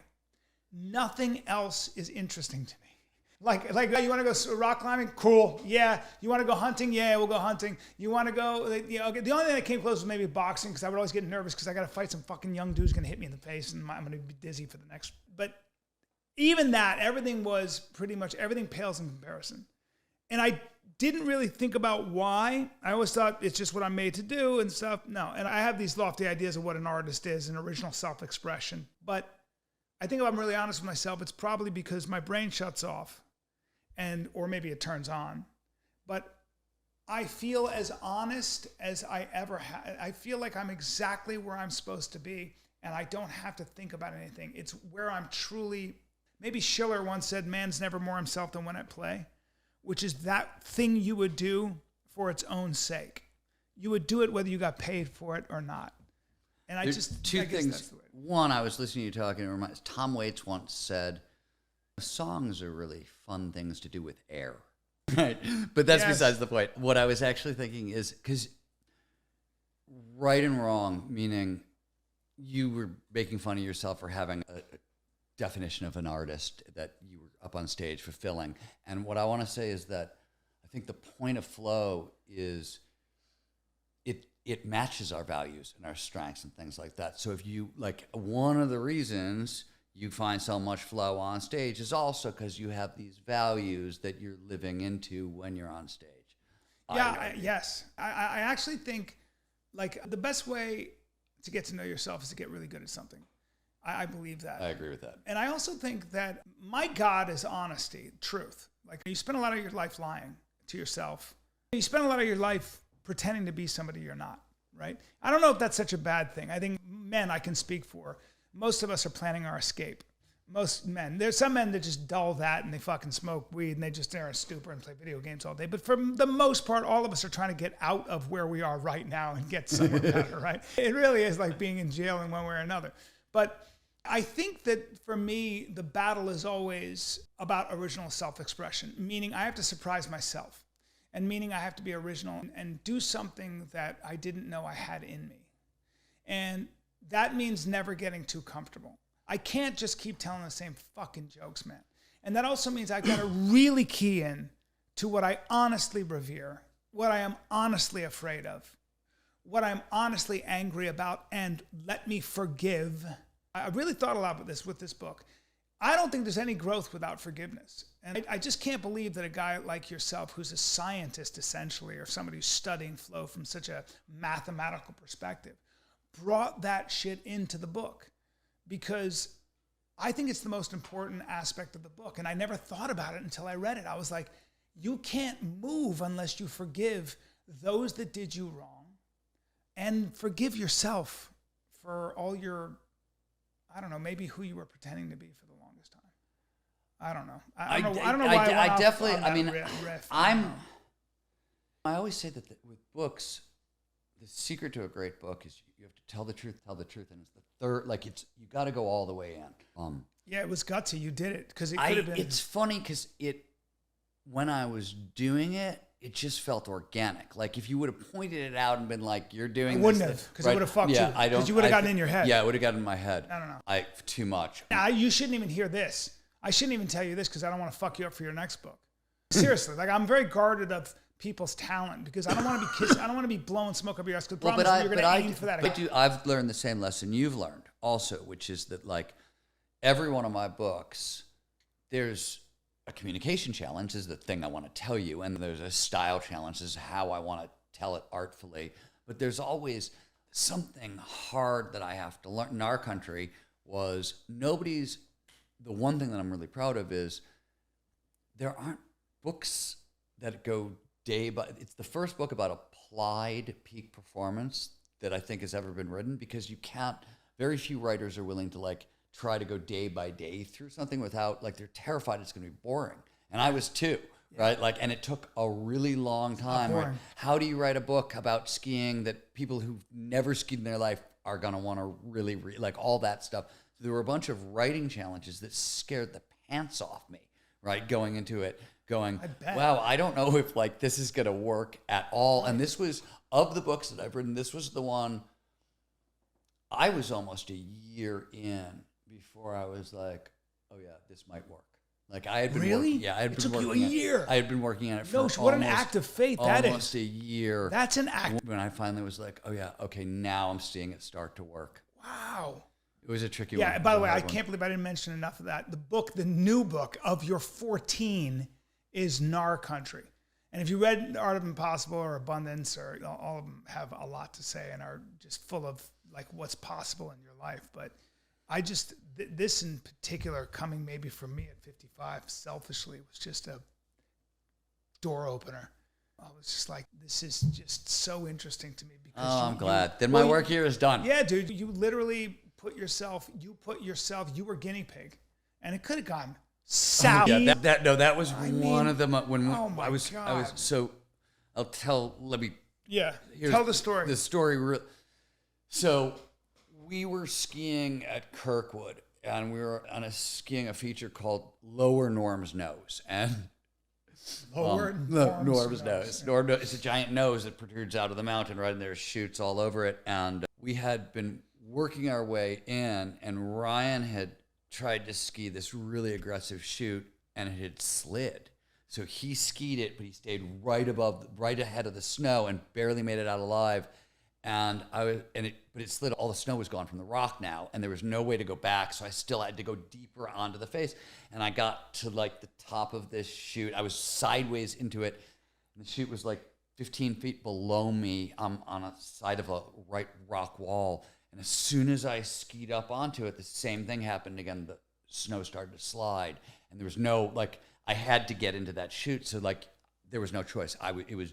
nothing else is interesting to me. Like you want to go rock climbing? Cool. Yeah. You want to go hunting? Yeah, we'll go hunting. You want to go, the only thing that came close was maybe boxing, because I would always get nervous because I got to fight some fucking young dude who's going to hit me in the face, and I'm going to be dizzy for the next. But even that, everything pales in comparison. And I didn't really think about why. I always thought it's just what I'm made to do and stuff. No. And I have these lofty ideas of what an artist is, an original self-expression. But I think if I'm really honest with myself, it's probably because my brain shuts off, or maybe it turns on. But I feel as honest as I ever have. I feel like I'm exactly where I'm supposed to be, and I don't have to think about anything. It's where I'm truly. Maybe Schiller once said, "Man's never more himself than when at play," which is that thing you would do for its own sake. You would do it whether you got paid for it or not. And I There's just two I guess things. that's the way. One, I was listening to you talking. Tom Waits once said, "Songs are really fun things to do with air." Right, but that's besides the point. What I was actually thinking is, because right and wrong, meaning you were making fun of yourself for having a definition of an artist that you were up on stage fulfilling. And what I want to say is that I think the point of flow is it matches our values and our strengths and things like that. So if you, like, one of the reasons you find so much flow on stage is also because you have these values that you're living into when you're on stage. Yes. I actually think, like, the best way to get to know yourself is to get really good at something. I believe that. I agree with that. And I also think that my God is honesty, truth. Like, you spend a lot of your life lying to yourself. You spend a lot of your life pretending to be somebody you're not, right? I don't know if that's such a bad thing. I think men, I can speak for, most of us are planning our escape. Most men. There's some men that just dull that and they fucking smoke weed and they just are in a stupor and play video games all day. But for the most part, all of us are trying to get out of where we are right now and get somewhere better, right? It really is like being in jail in one way or another. But I think that for me, the battle is always about original self-expression, meaning I have to surprise myself, and meaning I have to be original and do something that I didn't know I had in me. And that means never getting too comfortable. I can't just keep telling the same fucking jokes, man. And that also means I've got to really key in to what I honestly revere, what I am honestly afraid of, what I'm honestly angry about, and let me forgive. I really thought a lot about this with this book. I don't think there's any growth without forgiveness. And I just can't believe that a guy like yourself, who's a scientist essentially, or somebody who's studying flow from such a mathematical perspective, brought that shit into the book. Because I think it's the most important aspect of the book. And I never thought about it until I read it. I was like, you can't move unless you forgive those that did you wrong and forgive yourself for all your, I don't know, maybe who you were pretending to be for the longest time. I don't know. I don't know why I definitely, I mean, riff. I always say that with books, the secret to a great book is you have to tell the truth, and it's the third, like you got to go all the way in. Yeah, it was gutsy. You did it because it could have been. It's funny because when I was doing it, it just felt organic. Like if you would have pointed it out and been like, "You're doing," I wouldn't have, because it would have fucked you. Because you would have gotten in your head. Yeah, it would have gotten in my head. I don't know. Too much. You shouldn't even hear this. I shouldn't even tell you this because I don't want to fuck you up for your next book. Seriously, like I'm very guarded of people's talent because I don't want to be I don't want to be blowing smoke up your ass. Because you're going to aim for that. I've learned the same lesson you've learned also, which is that like every one of my books, there's a communication challenge is the thing I want to tell you, and there's a style challenge is how I want to tell it artfully. But there's always something hard that I have to learn. Gnar Country was the one thing that I'm really proud of is there aren't books that go it's the first book about applied peak performance that I think has ever been written, because very few writers are willing to like try to go day by day through something without, like, they're terrified it's going to be boring. And I was too, right? Like, and it took a really long time. Right? How do you write a book about skiing that people who've never skied in their life are going to want to really like all that stuff? So there were a bunch of writing challenges that scared the pants off me, right? Going into it. Going, wow, I don't know if like this is going to work at all. And this was, of the books that I've written, this was the one I was almost a year in before I was like, oh yeah, this might work. Like I had been working, I had been working. It took you a year. I had been working on it for what an act of faith that is. Almost a year. That's an act. When I finally was like, oh yeah, okay, now I'm seeing it start to work. Wow. It was a tricky one. Yeah, by the way, I can't believe I didn't mention enough of that. The new book of your 14 is Gnar Country. And if you read Art of Impossible or Abundance, or all of them have a lot to say and are just full of like what's possible in your life. But I just, this in particular, coming maybe from me at 55, selfishly, was just a door opener. I was just like, this is just so interesting to me. Because I'm glad. Then my work here is done. Yeah, dude, you literally you were guinea pig. And it could have gone south. Yeah, that was one of them when I was so I'll tell tell the story. The story so we were skiing at Kirkwood, and we were on skiing a feature called Lower Norm's Nose, and Norm's Nose. It's a giant nose that protrudes out of the mountain, right, and there's chutes all over it. And we had been working our way in, and Ryan had tried to ski this really aggressive chute, and it had slid. So he skied it, but he stayed right ahead of the snow and barely made it out alive. And but it slid. All the snow was gone from the rock now, and there was no way to go back. So I still had to go deeper onto the face. And I got to like the top of this chute. I was sideways into it, and the chute was like 15 feet below me on a side of a right rock wall. And as soon as I skied up onto it, the same thing happened again. The snow started to slide, and there was no, like, I had to get into that chute. So like there was no choice. It was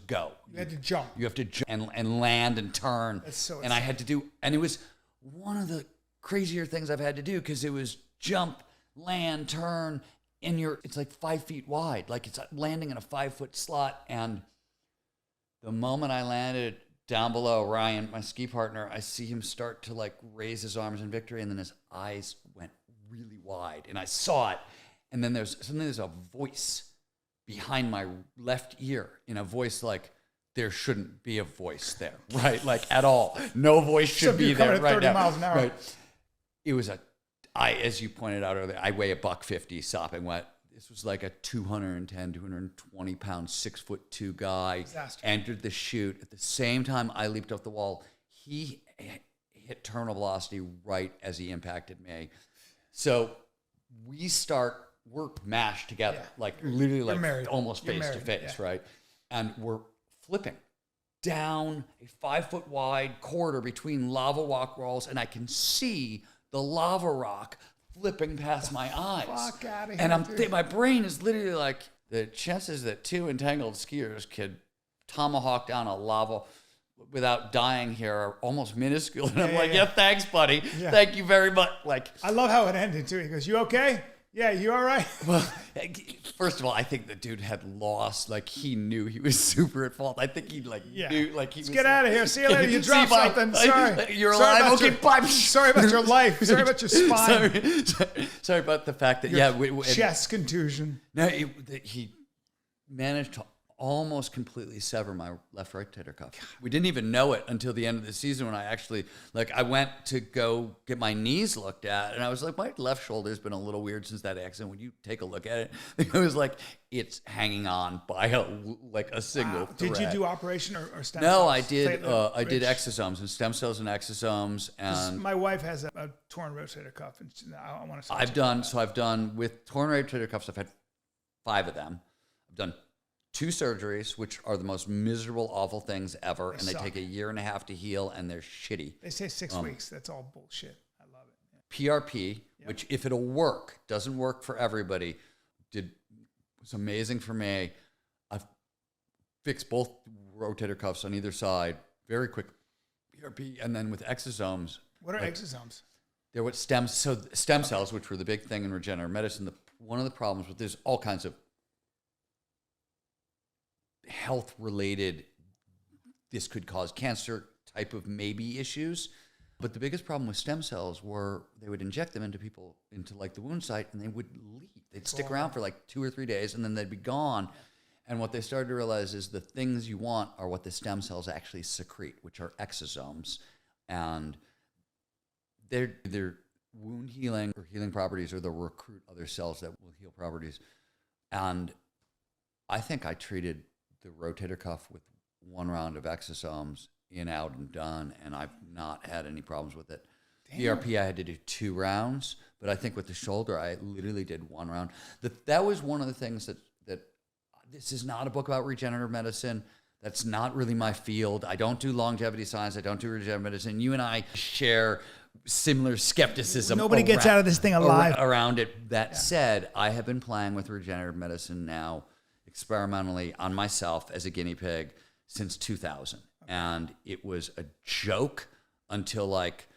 go. You had to jump. You have to jump and land and turn. That's so and I had to do, and it was one of the crazier things I've had to do because it was jump, land, turn, and it's like 5 feet wide. Like it's landing in a 5-foot slot. And the moment I landed down below, Ryan, my ski partner, I see him start to like raise his arms in victory, and then his eyes went really wide, and I saw it. And then there's a voice behind my left ear, in a voice like, there shouldn't be a voice there, right? Like at all. No voice should be there right 30 now. Miles an hour. Right. It was as you pointed out earlier, I weigh $150 sopping wet. This was like a 210, 220 pound, 6'2" guy. Disaster. Entered the chute. At the same time I leaped off the wall, he hit terminal velocity right as he impacted me. So we're mashed together, like literally like almost face to face, right? And we're flipping down a 5-foot wide corridor between lava rock walls, and I can see the lava rock flipping past my eyes. Fuck out of here, And my brain is literally like, the chances that 2 entangled skiers could tomahawk down a lava without dying here are almost minuscule. And I'm like, thanks, buddy. Yeah. Thank you very much. Like, I love how it ended too. He goes, "You okay? Yeah, you all right?" Well, first of all, I think the dude had lost. Like, he knew he was super at fault. I think he knew. Like, Let's get out of here. See you later. You dropped something. Sorry. You're alive. Okay, bye. Sorry about your life. Sorry about your spine. Sorry about the fact that chest contusion. No, he managed to almost completely sever my left rotator cuff. We didn't even know it until the end of the season when I actually, I went to go get my knees looked at, and I was like, my left shoulder's been a little weird since that accident. When you take a look at it, it was like, it's hanging on by a single thread. Did you do operation or stem cells? cells? No, I did. I did exosomes and stem cells and exosomes. And my wife has a torn rotator cuff, and I want to. I've done with torn rotator cuffs. I've had 5 of them. I've done 2 surgeries, which are the most miserable, awful things ever, and they take 1.5 years to heal, and they're shitty. They say 6 weeks. That's all bullshit. I love it. PRP, which if it'll work, doesn't work for everybody, was amazing for me. I've fixed both rotator cuffs on either side very quickly. PRP, and then with exosomes. What are exosomes? They're what stem cells, which were the big thing in regenerative medicine. One of the problems with there's all kinds of health-related, this could cause cancer type of maybe issues. But the biggest problem with stem cells were they would inject them into like the wound site, and they would leave. They'd stick around for like 2 or 3 days, and then they'd be gone. And what they started to realize is the things you want are what the stem cells actually secrete, which are exosomes. And their wound healing or healing properties are they'll recruit other cells that will heal properties. And I think I treated the rotator cuff with 1 round of exosomes, in, out, and done, and I've not had any problems with it. Damn. PRP, I had to do 2 rounds, but I think with the shoulder, I literally did 1 round. That was one of the things that this is not a book about regenerative medicine. That's not really my field. I don't do longevity science. I don't do regenerative medicine. You and I share similar skepticism. Nobody gets out of this thing alive. Around it. That said, I have been playing with regenerative medicine now experimentally on myself as a guinea pig since 2000. And it was a joke until like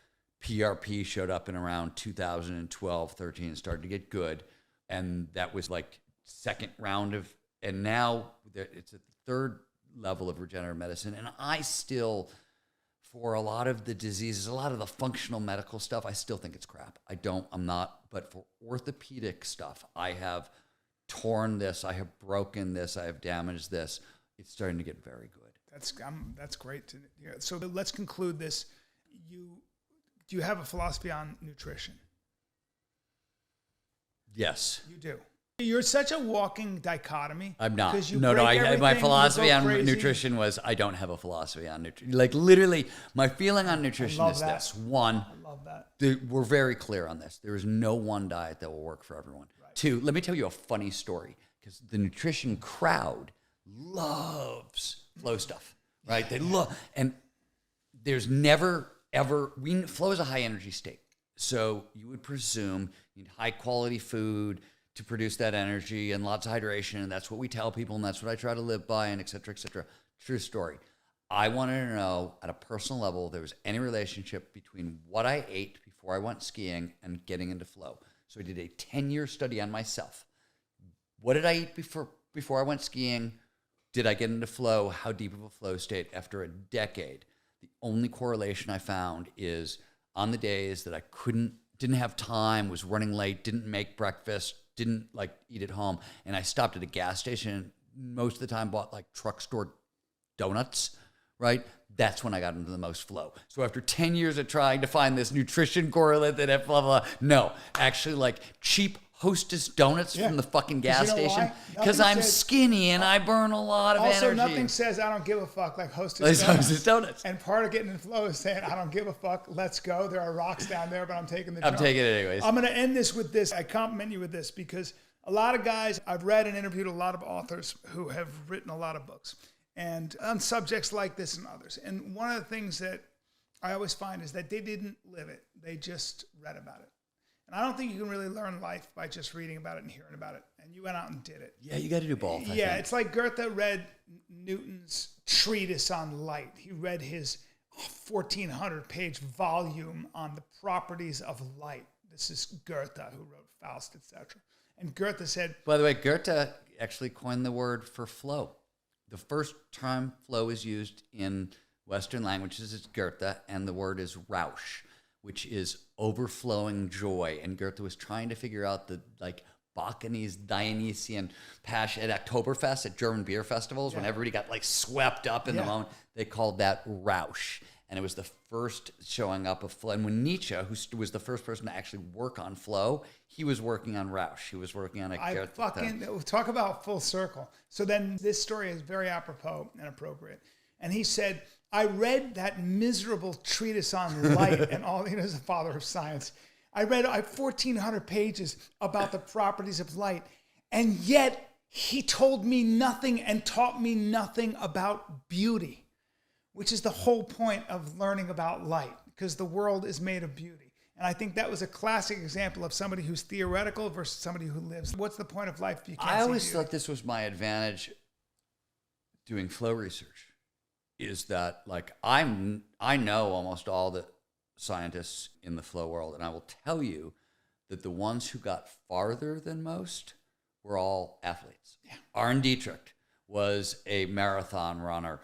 PRP showed up in around 2012, 13 and started to get good. And that was like 2nd round of, and now it's a 3rd level of regenerative medicine. And I still, for a lot of the diseases, a lot of the functional medical stuff, I still think it's crap. I'm not, but for orthopedic stuff, I have torn this, I have broken this, I have damaged this. It's starting to get very good. That's great to hear. So let's conclude this. Do you have a philosophy on nutrition? Yes. You do. You're such a walking dichotomy. I'm not. My philosophy on nutrition was I don't have a philosophy on nutrition. Like literally, my feeling on nutrition is this. 1, I love that. We're very clear on this. There is no one diet that will work for everyone. Right. 2, let me tell you a funny story, because the nutrition crowd loves flow stuff, right? They love, and there's never, ever, flow is a high energy state. So you would presume you need high quality food to produce that energy and lots of hydration. And that's what we tell people. And that's what I try to live by, and et cetera, et cetera. True story. I wanted to know at a personal level if there was any relationship between what I ate before I went skiing and getting into flow. So I did a 10-year study on myself. What did I eat before I went skiing? Did I get into flow? How deep of a flow state? After a decade, the only correlation I found is on the days that I didn't have time, was running late, didn't make breakfast, didn't like eat at home, and I stopped at a gas station, most of the time bought like truck store donuts, right? That's when I got into the most flow. So after 10 years of trying to find this nutrition correlate that blah, blah, blah, no, actually like cheap Hostess donuts from the fucking gas station, because I'm skinny and I burn a lot of energy. Also, nothing says I don't give a fuck like Hostess donuts. And part of getting in flow is saying I don't give a fuck. Let's go. There are rocks down there, but I'm taking the jump. I'm taking it anyways. I'm going to end this with this. I compliment you with this because a lot of guys, I've read and interviewed a lot of authors who have written a lot of books and on subjects like this and others. And one of the things that I always find is that they didn't live it. They just read about it. And I don't think you can really learn life by just reading about it and hearing about it. And you went out and did it. Yeah, you got to do both. I think. It's like Goethe read Newton's treatise on light. He read his 1,400-page volume on the properties of light. This is Goethe, who wrote Faust, etc. And Goethe said... By the way, Goethe actually coined the word for flow. The first time flow is used in Western languages is Goethe, and the word is Rausch, which is overflowing joy. And Goethe was trying to figure out the Bacchanese Dionysian passion at Oktoberfest, at German beer festivals, when everybody got swept up in the moment. They called that Rausch. And it was the first showing up of flow. And when Nietzsche, who was the first person to actually work on flow, he was working on Rausch. He was working on a Goethe. Talk about full circle. So then this story is very apropos and appropriate. And he said, I read that miserable treatise on light and all, he's the father of science. I read 1,400 pages about the properties of light. And yet he told me nothing and taught me nothing about beauty, which is the whole point of learning about light, because the world is made of beauty. And I think that was a classic example of somebody who's theoretical versus somebody who lives. What's the point of life if you can't see beauty? I always thought this was my advantage doing flow research. Is that I know almost all the scientists in the flow world, and I will tell you that the ones who got farther than most were all athletes. Yeah. Arne Dietrich was a marathon runner.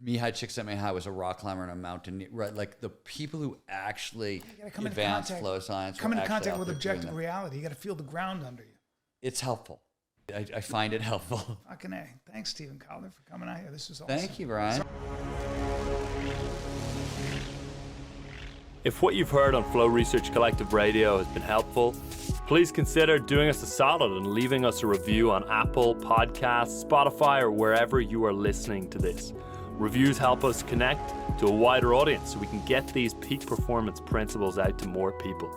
Mihai Csikszentmihalyi was a rock climber and a mountain. Right, like the people who actually advance flow science. Come into contact with objective reality. You got to feel the ground under you. It's helpful. I find it helpful. Fucking A. Thanks, Stephen Kotler, for coming out here. This was awesome. Thank you, Brian. If what you've heard on Flow Research Collective Radio has been helpful, please consider doing us a solid and leaving us a review on Apple Podcasts, Spotify, or wherever you are listening to this. Reviews help us connect to a wider audience so we can get these peak performance principles out to more people.